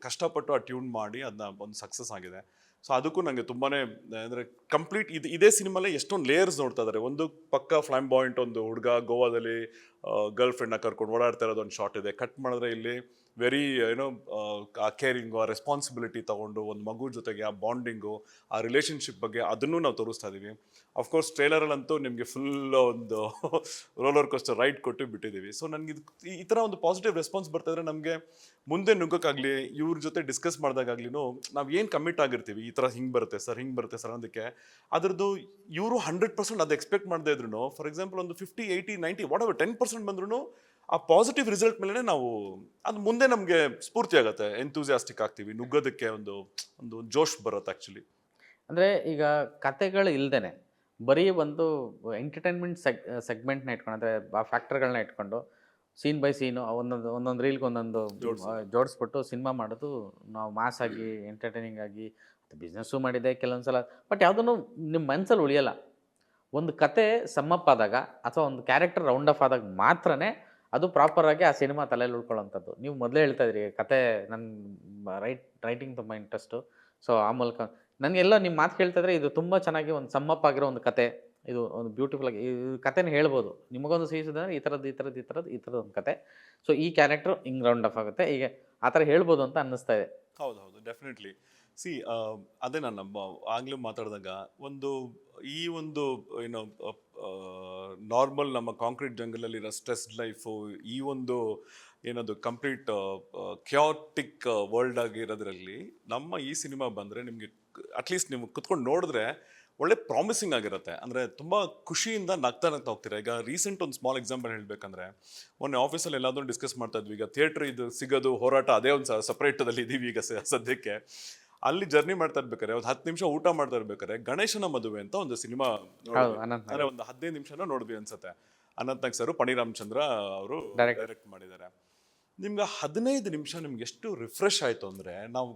ಕಷ್ಟಪಟ್ಟು ಆ ಟ್ಯೂನ್ ಮಾಡಿ ಅದನ್ನ ಒಂದು ಸಕ್ಸಸ್ ಆಗಿದೆ. ಸೊ ಅದಕ್ಕೂ ನನಗೆ ತುಂಬಾ ಅಂದರೆ ಕಂಪ್ಲೀಟ್ ಇದೇ ಸಿನಿಮಾಲೇ ಎಷ್ಟೊಂದು ಲೇಯರ್ಸ್ ನೋಡ್ತಾ ಇದ್ದಾರೆ. ಒಂದು ಪಕ್ಕ ಫ್ಲಾಮ್ ಬಾಯಿಂಟ್, ಒಂದು ಹುಡುಗ ಗೋವಾದಲ್ಲಿ ಗರ್ಲ್ ಫ್ರೆಂಡ್ನ ಕರ್ಕೊಂಡು ಓಡಾಡ್ತಾ ಇರೋದು ಒಂದು ಶಾರ್ಟ್ ಇದೆ. ಕಟ್ ಮಾಡಿದ್ರೆ ಇಲ್ಲಿ ವೆರಿ ಆ ಕೇರಿಂಗು, ಆ ರೆಸ್ಪಾನ್ಸಿಬಿಲಿಟಿ ತೊಗೊಂಡು ಒಂದು ಮಗು ಜೊತೆಗೆ ಆ ಬಾಂಡಿಂಗು, ಆ ರಿಲೇಷನ್ಶಿಪ್ ಬಗ್ಗೆ ಅದನ್ನು ನಾವು ತೋರಿಸ್ತಾ ಇದ್ದೀವಿ. ಅಫ್ಕೋರ್ಸ್ ಟ್ರೇಲರಲ್ಲಂತೂ ನಿಮಗೆ ಫುಲ್ ಒಂದು ರೋಲರ್ ಕೋಸ್ಟರ್ ರೈಡ್ ಕೊಟ್ಟು ಬಿಟ್ಟಿದ್ದೀವಿ. ಸೊ ನನಗೆ ಈ ಥರ ಒಂದು ಪಾಸಿಟಿವ್ ರೆಸ್ಪಾನ್ಸ್ ಬರ್ತಾ ಇದ್ರೆ ನಮಗೆ ಮುಂದೆ ನುಗ್ಗೋಕ್ಕಾಗಲಿ, ಇವ್ರ ಜೊತೆ ಡಿಸ್ಕಸ್ ಮಾಡಿದಾಗಲಿನೂ ನಾವು ಏನು ಕಮಿಟ್ ಆಗಿರ್ತೀವಿ, ಈ ಥರ ಹಿಂಗೆ ಬರುತ್ತೆ ಸರ್ ಅನ್ನೋದಕ್ಕೆ ಅದ್ರದ್ದು ಇವರು 100% ಅದು ಎಕ್ಸ್ಪೆಕ್ಟ್ ಮಾಡದೇ ಇದ್ರು, ಫಾರ್ ಎಕ್ಸಾಂಪಲ್ ಒಂದು 50, 80, 90 ವಾಟ್ ಎವರ್ 10% ಬಂದ್ರೂ ಆ ಪಾಸಿಟಿವ್ ರಿಸಲ್ಟ್ ಮೇಲೆ ನಾವು ಅದು ಮುಂದೆ ನಮಗೆ ಸ್ಫೂರ್ತಿ ಆಗುತ್ತೆ, ಎಂತೂಸಿಯಾಸ್ಟಿಕ್ ಆಗ್ತೀವಿ, ನುಗ್ಗೋದಕ್ಕೆ ಒಂದು ಜೋಶ್ ಬರುತ್ತೆ ಆ್ಯಕ್ಚುಲಿ. ಅಂದರೆ ಈಗ ಕತೆಗಳು ಇಲ್ದೇನೆ ಬರೀ ಒಂದು ಎಂಟರ್ಟೈನ್ಮೆಂಟ್ ಸೆಗ್ಮೆಂಟ್ನ ಇಟ್ಕೊಂಡು, ಅಂದರೆ ಆ ಫ್ಯಾಕ್ಟರ್ಗಳನ್ನ ಇಟ್ಕೊಂಡು ಸೀನ್ ಬೈ ಸೀನು ಒಂದೊಂದು ರೀಲ್ಗೆ ಒಂದೊಂದು ಜೋಡಿಸ್ಬಿಟ್ಟು ಸಿನಿಮಾ ಮಾಡೋದು, ನಾವು ಮಾಸ್ ಆಗಿ ಎಂಟರ್ಟೈನಿಂಗ್ ಆಗಿ ಬಿಸ್ನೆಸ್ಸು ಮಾಡಿದೆ ಕೆಲವೊಂದು ಸಲ. ಬಟ್ ಯಾವುದೂ ನಿಮ್ಮ ಮನಸ್ಸಲ್ಲಿ ಉಳಿಯಲ್ಲ. ಒಂದು ಕತೆ ಸಮ್ಮಪ್ ಆದಾಗ ಅಥವಾ ಒಂದು ಕ್ಯಾರೆಕ್ಟರ್ ರೌಂಡ್ ಆಫ್ ಆದಾಗ ಮಾತ್ರನೇ ಅದು ಪ್ರಾಪರಾಗಿ ಆ ಸಿನಿಮಾ ತಲೆಯಲ್ಲಿ ಉಳ್ಕೊಳ್ಳೋಂಥದ್ದು. ನೀವು ಮೊದಲೇ ಹೇಳ್ತಾ ಇದ್ರಿ ಕತೆ, ನನ್ನ ರೈಟಿಂಗ್ ತುಂಬ ಇಂಟ್ರೆಸ್ಟು. ಸೊ ಆ ಮೂಲಕ ನನಗೆಲ್ಲ ನಿಮ್ಮ ಮಾತು ಕೇಳ್ತಾ ಇದ್ರೆ ಇದು ತುಂಬ ಚೆನ್ನಾಗಿ ಒಂದು ಸಮ್ಮಪ್ ಆಗಿರೋ ಒಂದು ಕತೆ, ಇದು ಒಂದು ಬ್ಯೂಟಿಫುಲ್ ಆಗಿ ಈ ಕತೆನ ಹೇಳ್ಬೋದು. ನಿಮಗೊಂದು ಸೀಸೋದಂದ್ರೆ ಈ ಥರದ್ದು ಒಂದು ಕತೆ. ಸೊ ಈ ಕ್ಯಾರೆಕ್ಟರ್ ಹಿಂಗೆ ರೌಂಡ್ ಆಫ್ ಆಗುತ್ತೆ, ಹೀಗೆ ಆ ಥರ ಹೇಳ್ಬೋದು ಅಂತ ಅನ್ನಿಸ್ತಾ ಇದೆ. ಹೌದು ಡೆಫಿನೆಟ್ಲಿ. ಸಿ ಅದೇ ನಾನು ಆಗಲೂ ಮಾತಾಡಿದಾಗ ಈ ಒಂದು ಏನೋ ನಾರ್ಮಲ್ ನಮ್ಮ ಕಾಂಕ್ರೀಟ್ ಜಂಗಲಲ್ಲಿರೋ ಸ್ಟ್ರೆಸ್ ಲೈಫು, ಈ ಒಂದು ಏನದು ಕಂಪ್ಲೀಟ್ ಕ್ಯಾಟಿಕ್ ವರ್ಲ್ಡ್ ಆಗಿರೋದ್ರಲ್ಲಿ ನಮ್ಮ ಈ ಸಿನಿಮಾ ಬಂದರೆ ನಿಮಗೆ ಅಟ್ಲೀಸ್ಟ್ ನೀವು ಕುತ್ಕೊಂಡು ನೋಡಿದ್ರೆ ಒಳ್ಳೆ ಪ್ರಾಮಿಸಿಂಗ್ ಆಗಿರುತ್ತೆ. ಅಂದರೆ ತುಂಬ ಖುಷಿಯಿಂದ ನಗ್ತಾ ಹೋಗ್ತೀರಾ. ಈಗ ರೀಸೆಂಟ್ ಒಂದು ಸ್ಮಾಲ್ ಎಕ್ಸಾಂಪಲ್ ಹೇಳಬೇಕಂದ್ರೆ, ಮೊನ್ನೆ ಆಫೀಸಲ್ಲಿ ಎಲ್ಲಾದರೂ ಡಿಸ್ಕಸ್ ಮಾಡ್ತಾ ಇದ್ವಿ. ಈಗ ಥಿಯೇಟ್ರ್ ಇದು ಸಿಗೋದು ಹೋರಾಟ ಅದೇ ಒಂದು ಸಪ್ರೇಟದಲ್ಲಿ ಇದ್ದೀವಿ ಈಗ ಸದ್ಯಕ್ಕೆ. ಅಲ್ಲಿ ಜರ್ನಿ ಮಾಡ್ತಾ ಇರ್ಬೇಕಾರೆ ಒಂದು 10 ನಿಮಿಷ ಊಟ ಮಾಡ್ತಾ ಇರ್ಬೇಕಾರೆ ಗಣೇಶನ ಮದುವೆ ಅಂತ ಒಂದು ಸಿನಿಮಾ ಅಂದರೆ ಒಂದು 15 ನಿಮಿಷನ ನೋಡಿದ್ವಿ ಅನ್ಸುತ್ತೆ. ಅನಂತ್ ನಾಗ್ ಸರ್, ಪಣಿ ರಾಮಚಂದ್ರ ಅವರು ಡೈರೆಕ್ಟ್ ಮಾಡಿದ್ದಾರೆ. ನಿಮ್ಗೆ 15 ನಿಮಿಷ ನಿಮ್ಗೆ ಎಷ್ಟು ರಿಫ್ರೆಶ್ ಆಯಿತು ಅಂದರೆ, ನಾವು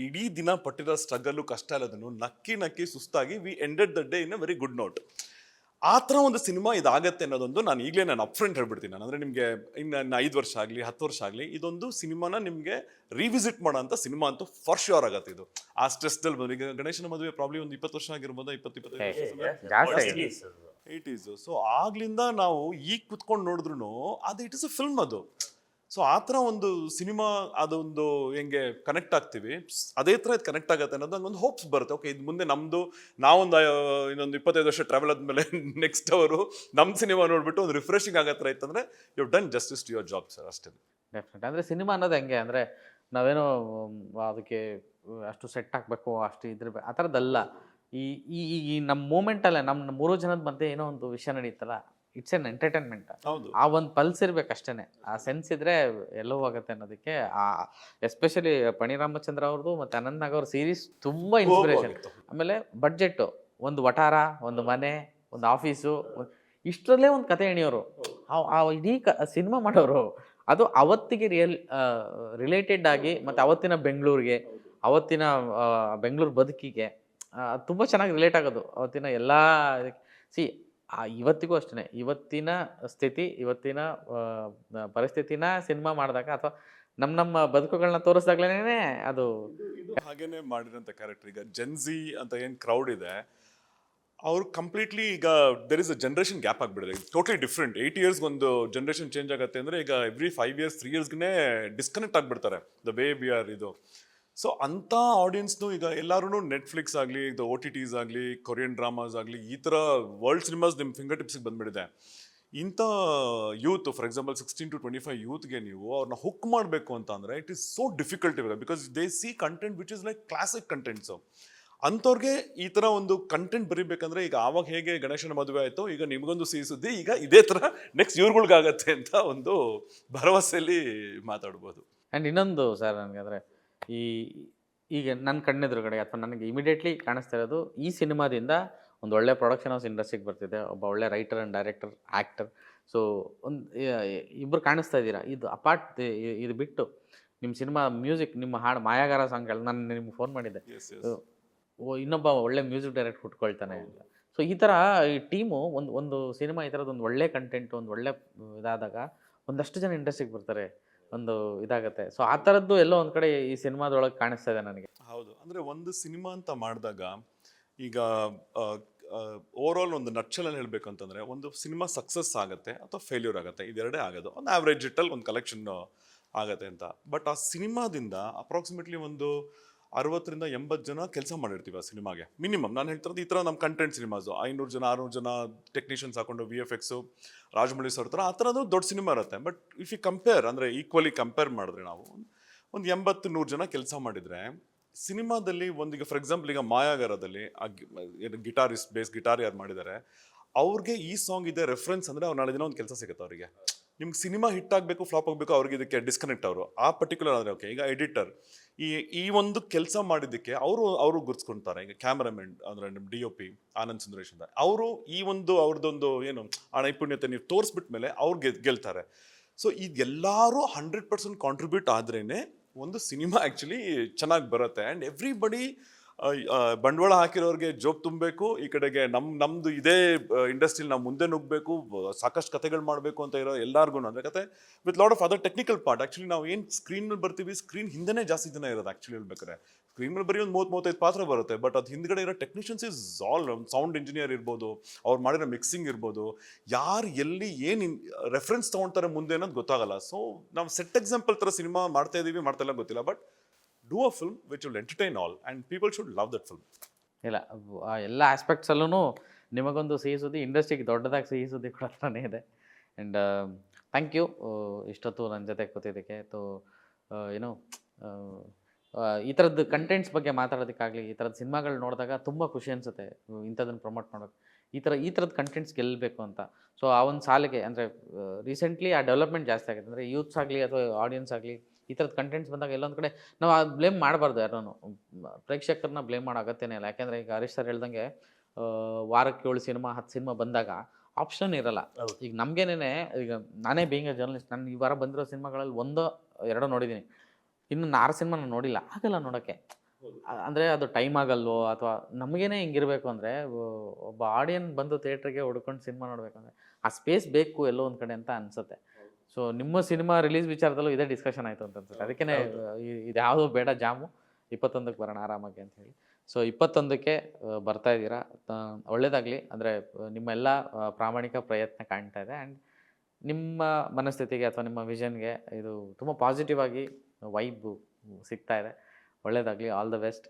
ಇಡೀ ದಿನ ಪಟ್ಟಿರೋ ಸ್ಟ್ರಗಲ್ಲು ಕಷ್ಟ ಎಲ್ಲದನ್ನು ನಕ್ಕಿ ಸುಸ್ತಾಗಿ we ended the day in a very good note. ಆ ಥರ ಒಂದು ಸಿನಿಮಾ ಇದಾಗತ್ತೆ ಅನ್ನೋದೊಂದು ನಾನು ಈಗಲೇ ಅಪ್ ಫ್ರಂಟ್ ಹೇಳ್ಬಿಡ್ತೀನಿ. ನಾನು ಅಂದರೆ ನಿಮಗೆ ಇನ್ನು 5 ವರ್ಷ ಆಗಲಿ 10 ವರ್ಷ ಆಗಲಿ ಇದೊಂದು ಸಿನಿಮಾನ ನಿಮಗೆ ರಿವಿಸಿಟ್ ಮಾಡೋ ಅಂತ ಸಿನಿಮಾ ಅಂತೂ ಫಾರ್ ಶ್ಯೂರ್ ಆಗತ್ತೆ. ಇದು ಆ ಸ್ಟ್ರೆಸ್ದಲ್ಲಿ ಬಂದು ಈಗ ಗಣೇಶನ ಮದುವೆ ಪ್ರಾಬ್ಲಿ ಒಂದು 20 ವರ್ಷ ಆಗಿರ್ಬೋದು, 80s. ಸೊ ಆಗ್ಲಿಂದ ನಾವು ಈಗ ಕುತ್ಕೊಂಡು ನೋಡಿದ್ರು ಅದು ಇಟ್ ಇಸ್ ಅ ಫಿಲ್ಮ್ ಅದು. ಸೊ ಆ ಥರ ಒಂದು ಸಿನಿಮಾ ಅದೊಂದು ಹೆಂಗೆ ಕನೆಕ್ಟ್ ಆಗ್ತೀವಿ, ಅದೇ ಥರ ಇದು ಕನೆಕ್ಟ್ ಆಗುತ್ತೆ ಅನ್ನೋದು ನಂಗೊಂದು ಹೋಪ್ಸ್ ಬರುತ್ತೆ. ಓಕೆ, ಇದು ಮುಂದೆ ನಮ್ಮದು ನಾವೊಂದು ಇನ್ನೊಂದು 25 ವರ್ಷ ಟ್ರಾವೆಲ್ ಆದಮೇಲೆ ನೆಕ್ಸ್ಟ್ ಅವರು ನಮ್ಮ ಸಿನಿಮಾ ನೋಡ್ಬಿಟ್ಟು ಒಂದು ರಿಫ್ರೆಶಿಂಗ್ ಆಗೋ ಥರ ಇತ್ತಂದರೆ you done justice to your job sir, ಅಷ್ಟೇ. ಡೆಫಿನೆಟ್. ಅಂದರೆ ಸಿನಿಮಾ ಅನ್ನೋದು ಹೆಂಗೆ ಅಂದರೆ ನಾವೇನೋ ಅದಕ್ಕೆ ಅಷ್ಟು ಸೆಟ್ ಹಾಕಬೇಕು, ಅಷ್ಟು ಇದ್ರಬೇಕು, ಆ ಥರದ್ದಲ್ಲ. ಈ ಈ ನಮ್ಮ ಮೂಮೆಂಟಲ್ಲೇ ನಮ್ಮ 3 ಜನದ ಮಧ್ಯೆ ಏನೋ ಒಂದು ವಿಷಯ ನಡೀತಲ್ಲ, ಇಟ್ಸ್ ಎನ್ ಎಂಟರ್ಟೈನ್ಮೆಂಟ್. ಆ ಒಂದು ಪಲ್ಸ್ ಇರ್ಬೇಕು ಅಷ್ಟೇ, ಆ ಸೆನ್ಸ್ ಇದ್ರೆ ಎಲ್ಲೋ ಹೋಗುತ್ತೆ ಅನ್ನೋದಕ್ಕೆ. ಎಸ್ಪೆಷಲಿ ಪಣಿ ರಾಮಚಂದ್ರ ಅವ್ರದ್ದು ಮತ್ತು ಅನಂತ್ ನಾಗ್ ಅವ್ರ ಸೀರೀಸ್ ತುಂಬ ಇನ್ಸ್ಪಿರೇಷನ್. ಆಮೇಲೆ ಬಡ್ಜೆಟ್ಟು, ಒಂದು ವಟಾರ, ಒಂದು ಮನೆ, ಒಂದು ಆಫೀಸು, ಇಷ್ಟರಲ್ಲೇ ಒಂದು ಕತೆ ಎಣಿಯೋರು. ಆ ಇಡೀ ಸಿನಿಮಾ ಮಾಡೋರು ಅದು ಅವತ್ತಿಗೆ ರಿಲೇಟೆಡ್ ಆಗಿ, ಮತ್ತು ಅವತ್ತಿನ ಬೆಂಗಳೂರಿಗೆ, ಅವತ್ತಿನ ಬೆಂಗಳೂರು ಬದುಕಿಗೆ ತುಂಬ ಚೆನ್ನಾಗಿ ರಿಲೇಟ್ ಆಗೋದು. ಅವತ್ತಿನ ಎಲ್ಲ ಇವತ್ತಿಗೂ ಅಷ್ಟೇ, ಇವತ್ತಿನ ಸ್ಥಿತಿ, ಇವತ್ತಿನ ಪರಿಸ್ಥಿತಿನ ಸಿನಿಮಾ ಮಾಡಿದಾಗ ಅಥವಾ ನಮ್ಮ ಬದುಕುಗಳನ್ನ ತೋರಿಸ್ದಾಗ್ಲೇ ಅದು ಹಾಗೇನೆ ಮಾಡಿರೋಂಥ ಕ್ಯಾರೆಕ್ಟರ್. ಈಗ ಜೆನ್ಜಿ ಅಂತ ಏನು ಕ್ರೌಡ್ ಇದೆ, ಅವ್ರು ಕಂಪ್ಲೀಟ್ಲಿ ಈಗ there is a generation gap ಆಗಿಬಿಡಿದೆ. Totally different. 8 ಇಯರ್ಸ್ ಒಂದು ಜನರೇಷನ್ ಚೇಂಜ್ ಆಗುತ್ತೆ ಅಂದರೆ ಈಗ ಎವ್ರಿ 5 ಇಯರ್ಸ್ 3 ಇಯರ್ಸ್ಗೆ ಡಿಸ್ಕನೆಕ್ಟ್ ಆಗಿಬಿಡ್ತಾರೆ ದ ವೇ ವಿ ಆರ್ ಇದು. ಸೊ ಅಂಥ ಆಡಿಯನ್ಸ್ನು ಈಗ ಎಲ್ಲರೂ ನೆಟ್ಫ್ಲಿಕ್ಸ್ ಆಗಲಿ, ಇದು OTTs ಆಗಲಿ, ಕೊರಿಯನ್ ಡ್ರಾಮಾಸ್ ಆಗಲಿ, ಈ ಥರ ವರ್ಲ್ಡ್ ಸಿನಿಮಾಸ್ ನಿಮ್ಮ ಫಿಂಗರ್ ಟಿಪ್ಸಿಗೆ ಬಂದುಬಿಟ್ಟಿದೆ. ಇಂಥ ಯೂತ್, ಫಾರ್ ಎಕ್ಸಾಂಪಲ್ 16 to 25 ಯೂತ್ಗೆ ನೀವು ಅವ್ರನ್ನ ಹುಕ್ ಮಾಡಬೇಕು ಅಂತ ಅಂದರೆ ಇಟ್ ಈಸ್ ಸೋ ಡಿಫಿಕಲ್ಟ್ ಇವಾಗ, because they see content which is like classic contents. ಅಂಥವ್ರಿಗೆ ಈ ಥರ ಒಂದು ಕಂಟೆಂಟ್ ಬರೀಬೇಕಂದ್ರೆ ಈಗ ಆವಾಗ ಹೇಗೆ ಗಣೇಶನ ಮದುವೆ ಆಯಿತು, ಈಗ ನಿಮಗೊಂದು ಸಿಹಿ ಸುದ್ದಿ, ಈಗ ಇದೇ ಥರ ನೆಕ್ಸ್ಟ್ ಇವ್ರುಗಳ್ಗಾಗತ್ತೆ ಅಂತ ಒಂದು ಭರವಸೆಯಲ್ಲಿ ಮಾತಾಡ್ಬೋದು. ಆ್ಯಂಡ್ ಇನ್ನೊಂದು ಸರ್, ನನಗೆ ಅಂದರೆ ಈಗ ನನ್ನ ಕಣ್ಣೆದುರುಗಡೆ ಅಥವಾ ನನಗೆ ಇಮಿಡಿಯೇಟ್ಲಿ ಕಾಣಿಸ್ತಾ ಇರೋದು, ಈ ಸಿನಿಮಾದಿಂದ ಒಂದು ಒಳ್ಳೆ ಪ್ರೊಡಕ್ಷನ್ ಹೌಸ್ ಇಂಡಸ್ಟ್ರಿಗೆ ಬರ್ತಿದೆ, ಒಬ್ಬ ಒಳ್ಳೆ writer and director, actor. So ಒಂದು ಇಬ್ಬರು ಕಾಣಿಸ್ತಾ ಇದ್ದೀರಾ. ಇದು ಅಪಾರ್ಟ್ ಇದು ಬಿಟ್ಟು ನಿಮ್ಮ ಸಿನಿಮಾ ಮ್ಯೂಸಿಕ್, ನಿಮ್ಮ ಹಾಡು ಮಾಯಾಗಾರ ಸಾಂಗ್ಗಳು, ನಾನು ನಿಮ್ಗೆ ಫೋನ್ ಮಾಡಿದ್ದೆ, ಇನ್ನೊಬ್ಬ ಒಳ್ಳೆ ಮ್ಯೂಸಿಕ್ ಡೈರೆಕ್ಟ್ ಹುಟ್ಕೊಳ್ತಾನೆ ಅಂತ. ಸೊ ಈ ಥರ ಈ ಟೀಮು ಒಂದು ಸಿನಿಮಾ ಈ ಥರದ್ದು ಒಂದು ಒಳ್ಳೆ ಕಂಟೆಂಟ್, ಒಂದು ಒಳ್ಳೆ ಇದಾದಾಗ ಒಂದಷ್ಟು ಜನ ಇಂಡಸ್ಟ್ರಿಗೆ ಬರ್ತಾರೆ, ಒಂದು ಇದಾಗತ್ತೆ. ಸೊ ಆ ಥರದ್ದು ಎಲ್ಲೋ ಒಂದು ಕಡೆ ಈ ಸಿನಿಮಾದೊಳಗೆ ಕಾಣಿಸ್ತಾ ಇದೆ ನನಗೆ. ಹೌದು, ಅಂದರೆ ಒಂದು ಸಿನಿಮಾ ಅಂತ ಮಾಡಿದಾಗ ಈಗ ಓವರ್ ಆಲ್ ಒಂದು ನಟ್ಚಲಲ್ಲಿ ಹೇಳಬೇಕು ಅಂತಂದರೆ, ಒಂದು ಸಿನಿಮಾ ಸಕ್ಸಸ್ ಆಗುತ್ತೆ ಅಥವಾ ಫೇಲ್ಯೂರ್ ಆಗುತ್ತೆ, ಇದೆರಡೇ ಆಗೋದು. ಒಂದು ಆವ್ರೇಜ್ ಇಟ್ಟಲ್ಲಿ ಒಂದು ಕಲೆಕ್ಷನ್ ಆಗುತ್ತೆ ಅಂತ. ಬಟ್ ಆ ಸಿನಿಮಾದಿಂದ ಅಪ್ರಾಕ್ಸಿಮೇಟ್ಲಿ ಒಂದು 60 ರಿಂದ 80 ಜನ ಕೆಲಸ ಮಾಡಿರ್ತೀವಿ ಆ ಸಿನಿಮಾಗೆ ಮಿನಿಮಮ್. ನಾನು ಹೇಳ್ತಿರೋದು ಈ ಥರ ನಮ್ಮ ಕಂಟೆಂಟ್ ಸಿನಿಮಾಸು 500 ಜನ 600 ಜನ ಟೆಕ್ನಿಷಿಯನ್ಸ್ ಹಾಕೊಂಡು VFX ರಾಜಮೌಳಿ ಸರ್ ಥರ ಆ ಥರದ್ದು ದೊಡ್ಡ ಸಿನಿಮಾ ಇರುತ್ತೆ. ಬಟ್ ಇಫ್ ಯು ಕಂಪೇರ್ ಅಂದರೆ ಈಕ್ವಲಿ ಕಂಪೇರ್ ಮಾಡಿದ್ರೆ ನಾವು ಒಂದು 80-100 ಜನ ಕೆಲಸ ಮಾಡಿದರೆ ಸಿನಿಮಾದಲ್ಲಿ ಒಂದೀಗ ಫಾರ್ ಎಕ್ಸಾಂಪಲ್ ಈಗ ಮಾಯಾಗಾರದಲ್ಲಿ ಏನು ಗಿಟಾರಿಸ್ಟ್ ಬೇಸ್ ಗಿಟಾರ್ ಯಾರು ಮಾಡಿದ್ದಾರೆ ಅವ್ರಿಗೆ ಈ ಸಾಂಗ್ ಇದೆ ರೆಫರೆನ್ಸ್ ಅಂದರೆ ಅವ್ರು ನಾಳೆ ದಿನ ಒಂದು ಕೆಲಸ ಸಿಗುತ್ತೆ ಅವರಿಗೆ. ನಿಮ್ಗೆ ಸಿನಿಮಾ ಹಿಟ್ ಆಗಬೇಕು ಫ್ಲಾಪ್ ಆಗಬೇಕು ಅವ್ರಿಗೆ ಇದಕ್ಕೆ ಡಿಸ್ಕನೆಕ್ಟ್ ಅವರು ಆ ಪರ್ಟಿಕ್ಯುಲರ್ ಆದರೆ ಓಕೆ. ಈಗ ಎಡಿಟರ್ ಈ ಒಂದು ಕೆಲಸ ಮಾಡಿದ್ದಕ್ಕೆ ಅವರು ಗುರ್ಸ್ಕೊಳ್ತಾರೆ. ಈಗ ಕ್ಯಾಮ್ರಾಮನ್ ಅಂದರೆ ನಿಮ್ಮ DOP ಆನಂದ್ ಸುಂದರೇಶ್ ಅಂತ ಅವರು ಈ ಒಂದು ಅವ್ರದ್ದೊಂದು ಏನು ಆ ನೈಪುಣ್ಯತೆ ನೀವು ತೋರಿಸ್ಬಿಟ್ಟ ಮೇಲೆ ಅವ್ರು ಗೆಲ್ತಾರೆ. ಸೊ ಇದೆಲ್ಲರೂ 100% ಕಾಂಟ್ರಿಬ್ಯೂಟ್ ಆದ್ರೇ ಒಂದು ಸಿನಿಮಾ ಆ್ಯಕ್ಚುಲಿ ಚೆನ್ನಾಗಿ ಬರುತ್ತೆ. ಆ್ಯಂಡ್ ಎವ್ರಿಬಡಿ ಬಂಡವಾಳ ಹಾಕಿರೋರಿಗೆ ಜೋಬ್ ತುಂಬಬೇಕು, ಈ ಕಡೆಗೆ ನಮ್ಮದು ಇದೇ ಇಂಡಸ್ಟ್ರಿಲಿ ನಾವು ಮುಂದೆ ನುಗ್ಗಬೇಕು, ಸಾಕಷ್ಟು ಕಥೆಗಳು ಮಾಡಬೇಕು ಅಂತ ಇರೋ ಎಲ್ಲರಿಗೂ ಅಂದರೆ ಕತೆ with lot of other technical part. Actually ನಾವು ಏನು ಸ್ಕ್ರೀನಲ್ಲಿ ಬರ್ತೀವಿ, ಸ್ಕ್ರೀನ್ ಹಿಂದೆನೇ ಜಾಸ್ತಿ ಜನ ಇರೋದು ಆ್ಯಕ್ಚುಲಿ ಹೇಳ್ಬೇಕಾದ್ರೆ. ಸ್ಕ್ರೀನ್ ಮೇಲೆ ಬರೀ ಒಂದು 30-35 ಪಾತ್ರ ಬರುತ್ತೆ, ಬಟ್ ಅದು ಹಿಂದ್ಗಡೆ ಇರೋ technicians is all sound engineer ಇರ್ಬೋದು, ಅವ್ರು ಮಾಡಿರೋ ಮಿಕ್ಸಿಂಗ್ ಇರ್ಬೋದು, ಯಾರು ಎಲ್ಲಿ ಏನು ರೆಫರೆನ್ಸ್ ತೊಗೊಳ್ತಾರೆ ಮುಂದೆ ಅನ್ನೋದು ಗೊತ್ತಾಗಲ್ಲ. ಸೊ ನಾವು ಸೆಟ್ ಎಕ್ಸಾಂಪಲ್ ಥರ ಸಿನಿಮಾ ಮಾಡ್ತಾ ಇದ್ದೀವಿ ಮಾಡ್ತಾ ಗೊತ್ತಿಲ್ಲ, but do a film which will entertain all and people should love that film. ಇಲ್ಲ, ಎಲ್ಲ ಆಸ್ಪೆಕ್ಟ್ಸಲ್ಲೂ ನಿಮಗೊಂದು ಸಿಹಿ ಸುದ್ದಿ, ಇಂಡಸ್ಟ್ರಿಗೆ ದೊಡ್ಡದಾಗಿ ಸಿಹಿ ಸುದ್ದಿ ಕೊಡ್ತಾನೆ ಇದೆ. ಆ್ಯಂಡ್ ಥ್ಯಾಂಕ್ ಯು ಇಷ್ಟೊತ್ತು ನನ್ನ ಜೊತೆ ಕೂತಿದ್ದಕ್ಕೆ. ಏನೋ ಈ ಥರದ್ದು ಕಂಟೆಂಟ್ಸ್ ಬಗ್ಗೆ ಮಾತಾಡೋದಕ್ಕಾಗಲಿ, ಈ ಥರದ್ದು ಸಿನಿಮಾಗಳು ನೋಡಿದಾಗ ತುಂಬ ಖುಷಿ ಅನಿಸುತ್ತೆ. ಇಂಥದನ್ನು ಪ್ರಮೋಟ್ ಮಾಡೋಕ್ಕೆ ಈ ಥರದ್ದು ಕಂಟೆಂಟ್ಸ್ ಗೆಲ್ಲಬೇಕು ಅಂತ. ಸೊ ಆ ಒಂದು ಸಾಲಿಗೆ ಅಂದರೆ ರೀಸೆಂಟ್ಲಿ ಆ ಡೆವಲಪ್ಮೆಂಟ್ ಜಾಸ್ತಿ ಆಗಿದೆ. ಅಂದರೆ ಯೂತ್ಸ್ ಆಗಲಿ ಅಥವಾ ಆಡಿಯನ್ಸ್ ಆಗಲಿ ಈ ಥರದ್ದು ಕಂಟೆಂಟ್ಸ್ ಬಂದಾಗ ಎಲ್ಲೊಂದು ಕಡೆ ನಾವು ಬ್ಲೇಮ್ ಮಾಡಬಾರ್ದು ಯಾರನ್ನೂ. ಪ್ರೇಕ್ಷಕರನ್ನ ಬ್ಲೇಮ್ ಮಾಡೋ ಅಗತ್ಯನೇ ಇಲ್ಲ. ಯಾಕೆಂದರೆ ಈಗ ಹರೀಶ್ ಸರ್ ಹೇಳ್ದಂಗೆ ವಾರಕ್ಕೆ 7 ಸಿನಿಮಾ 10 ಸಿನಿಮಾ ಬಂದಾಗ ಆಪ್ಷನ್ ಇರಲ್ಲ. ಈಗ ನಮಗೇನೆ, ಈಗ ನಾನೇ ಬೀಯಿಂಗ್ ಎ ಜರ್ನಲಿಸ್ಟ್, ನಾನು ಈ ವಾರ ಬಂದಿರೋ ಸಿನಿಮಾಗಳಲ್ಲಿ 1-2 ನೋಡಿದ್ದೀನಿ. ಇನ್ನು 6 ಸಿನಿಮಾ ನಾನು ನೋಡಿಲ್ಲ. ಆಗಲ್ಲ ನೋಡೋಕ್ಕೆ. ಅಂದರೆ ಅದು ಟೈಮ್ ಆಗಲ್ವೋ ಅಥವಾ ನಮಗೇನೆ ಹಿಂಗಿರಬೇಕು. ಅಂದರೆ ಒಬ್ಬ ಆಡಿಯನ್ ಬಂದು ಥಿಯೇಟ್ರಿಗೆ ಹುಡ್ಕೊಂಡು ಸಿನಿಮಾ ನೋಡಬೇಕಂದ್ರೆ ಆ ಸ್ಪೇಸ್ ಬೇಕು ಎಲ್ಲೋ ಒಂದು ಕಡೆ ಅಂತ ಅನಿಸುತ್ತೆ. ಸೊ ನಿಮ್ಮ ಸಿನಿಮಾ ರಿಲೀಸ್ ವಿಚಾರದಲ್ಲೂ ಇದೇ ಡಿಸ್ಕಷನ್ ಆಯಿತು ಅಂತ ಅನ್ಸುತ್ತೆ. ಅದಕ್ಕೇ ಇದು ಯಾವುದೂ ಬೇಡ ಜಾಮು, 21ಕ್ಕೆ ಬರೋಣ ಆರಾಮಾಗಿ ಅಂತ ಹೇಳಿ. ಸೊ 21ಕ್ಕೆ ಬರ್ತಾ ಇದ್ದೀರಾ, ಒಳ್ಳೆಯದಾಗಲಿ. ಅಂದರೆ ನಿಮ್ಮೆಲ್ಲ ಪ್ರಾಮಾಣಿಕ ಪ್ರಯತ್ನ ಕಾಣ್ತಾ ಇದೆ. ಆ್ಯಂಡ್ ನಿಮ್ಮ ಮನಸ್ಥಿತಿಗೆ ಅಥವಾ ನಿಮ್ಮ ವಿಷನ್ಗೆ ಇದು ತುಂಬ ಪಾಸಿಟಿವ್ ಆಗಿ ವೈಬ್ ಸಿಗ್ತಾ ಇದೆ. ಒಳ್ಳೆಯದಾಗಲಿ. All the best.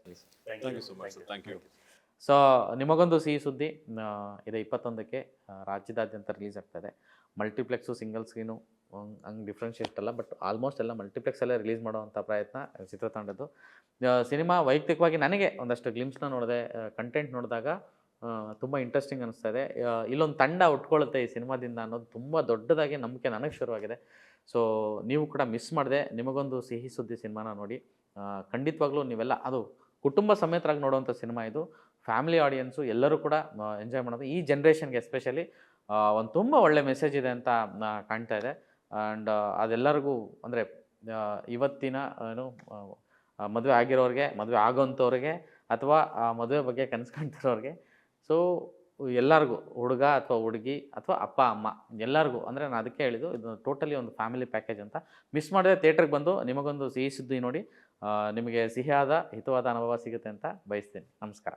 Thank you so much sir. Thank you. So ನಿಮಗೊಂದು ಸಿಹಿ ಸುದ್ದಿ, ಇದು 21ಕ್ಕೆ ರಾಜ್ಯದಾದ್ಯಂತ ರಿಲೀಸ್ ಆಗ್ತಾಯಿದೆ. ಮಲ್ಟಿಪ್ಲೆಕ್ಸು, ಸಿಂಗಲ್ ಸ್ಕ್ರೀನು ಹಂಗೆ ಡಿಫ್ರೆನ್ಷಿಯೇಟ್ ಅಲ್ಲ, ಬಟ್ ಆಲ್ಮೋಸ್ಟ್ ಎಲ್ಲ ಮಲ್ಟಿಪ್ಲೆಕ್ಸಲ್ಲೇ ರಿಲೀಸ್ ಮಾಡೋವಂಥ ಪ್ರಯತ್ನ ಚಿತ್ರತಂಡದ್ದು. ಸಿನಿಮಾ ವೈಯಕ್ತಿಕವಾಗಿ ನನಗೆ ಒಂದಷ್ಟು ಗ್ಲಿಮ್ಸ್ನ ನೋಡಿದೆ, ಕಂಟೆಂಟ್ ನೋಡಿದಾಗ ತುಂಬ ಇಂಟ್ರೆಸ್ಟಿಂಗ್ ಅನ್ನಿಸ್ತಾ ಇದೆ. ಇಲ್ಲೊಂದು ತಂಡ ಉಟ್ಕೊಳ್ಳುತ್ತೆ ಈ ಸಿನಿಮಾದಿಂದ ಅನ್ನೋದು ತುಂಬ ದೊಡ್ಡದಾಗಿ ನಂಬಿಕೆ ನನಗೆ ಶುರುವಾಗಿದೆ. ಸೊ ನೀವು ಕೂಡ ಮಿಸ್ ಮಾಡಿದೆ ನಿಮಗೊಂದು ಸಿಹಿ ಸುದ್ದಿ ಸಿನಿಮಾನ ನೋಡಿ. ಖಂಡಿತವಾಗ್ಲೂ ನೀವೆಲ್ಲ ಅದು ಕುಟುಂಬ ಸಮೇತರಾಗಿ ನೋಡುವಂಥ ಸಿನಿಮಾ ಇದು. ಫ್ಯಾಮಿಲಿ ಆಡಿಯನ್ಸು ಎಲ್ಲರೂ ಕೂಡ ಎಂಜಾಯ್ ಮಾಡೋದು. ಈ ಜನ್ರೇಷನ್ಗೆ ಎಸ್ಪೆಷಲಿ ಒಂದು ತುಂಬ ಒಳ್ಳೆ ಮೆಸೇಜ್ ಇದೆ ಅಂತ ಕಾಣ್ತಾ ಇದೆ. ಆ್ಯಂಡ್ ಅದೆಲ್ಲರಿಗೂ ಅಂದರೆ ಇವತ್ತಿನ ಏನು ಮದುವೆ ಆಗಿರೋರಿಗೆ, ಮದುವೆ ಆಗೋಂಥವ್ರಿಗೆ ಅಥವಾ ಮದುವೆ ಬಗ್ಗೆ ಕನಸು ಕಾಣ್ತಿರೋರಿಗೆ, ಸೊ ಎಲ್ಲರಿಗೂ, ಹುಡುಗ ಅಥವಾ ಹುಡುಗಿ ಅಥವಾ ಅಪ್ಪ ಅಮ್ಮ ಎಲ್ಲರಿಗೂ, ಅಂದರೆ ನಾನು ಅದಕ್ಕೆ ಹೇಳಿದ್ದು ಇದು ಟೋಟಲಿ ಒಂದು ಫ್ಯಾಮಿಲಿ ಪ್ಯಾಕೇಜ್ ಅಂತ. ಮಿಸ್ ಮಾಡಿದ್ರೆ ಥಿಯೇಟ್ರಿಗೆ ಬಂದು ನಿಮಗೊಂದು ಸಿಹಿ ಸುದ್ದಿ ನೋಡಿ ನಿಮಗೆ ಸಿಹಿಯಾದ ಹಿತವಾದ ಅನುಭವ ಸಿಗುತ್ತೆ ಅಂತ ಬಯಸ್ತೀನಿ. ನಮಸ್ಕಾರ.